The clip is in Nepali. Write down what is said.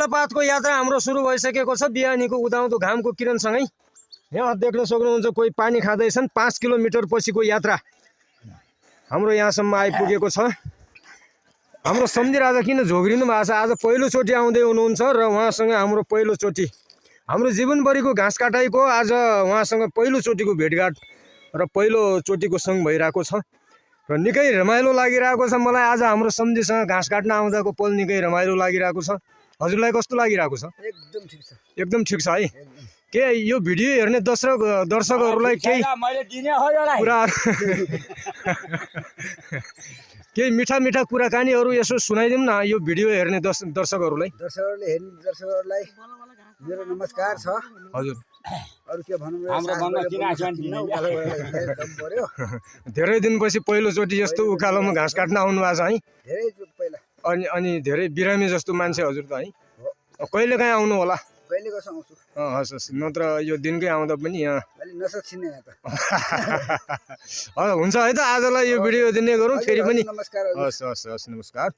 जलप्रपातको यात्रा हाम्रो सुरु भइसकेको छ। बिहानीको उदाउँदो घामको किरणसँगै यहाँ देख्न सक्नुहुन्छ कोही पानी खाँदैछन्। 5 किलोमिटर पछिको यात्रा हाम्रो यहाँसम्म आइपुगेको छ। हाम्रो सम्झी राजा किन झोग्रिनु भएको छ? आज पहिलोचोटि आउँदै हुनुहुन्छ र उहाँसँग हाम्रो पहिलोचोटि हाम्रो जीवनभरिको घाँस काटाइको आज उहाँसँग पहिलोचोटिको भेटघाट र पहिलोचोटिको सँग भइरहेको छ र निकै रमाइलो लागिरहेको छ मलाई। आज हाम्रो सम्झीसँग घाँस काट्न आउँदाको पल निकै रमाइलो लागिरहेको छ। हजुरलाई कस्तो लागिरहेको छ? एकदम ठिक छ। एकदम ठिक छ है। के यो भिडियो हेर्ने दर्शकहरूलाई केही कुराहरू केही मिठा मिठा कुराकानीहरू यसो सुनाइदिउँ न यो भिडियो हेर्ने दर्शकहरूलाई। दर्शकहरूलाई मेरो नमस्कार छ। हजुर अरु के भनौँ र धेरै दिनपछि पहिलोचोटि यस्तो उकालोमा घाँस काट्न आउनु भएको छ है? धेरै पहिला अनि धेरै बिरामी जस्तो मान्छे हजुर त है? कहिले काहीँ आउनु होला? कहिले कसो आउँछु। हस् हस्, नत्र यो दिनकै आउँदा पनि यहाँ अलि नसक्छिन यहाँ त। हुन्छ है त, आजलाई यो भिडियो दिने गरौँ फेरि पनि। नमस्कार। हस् हस् हस्, नमस्कार।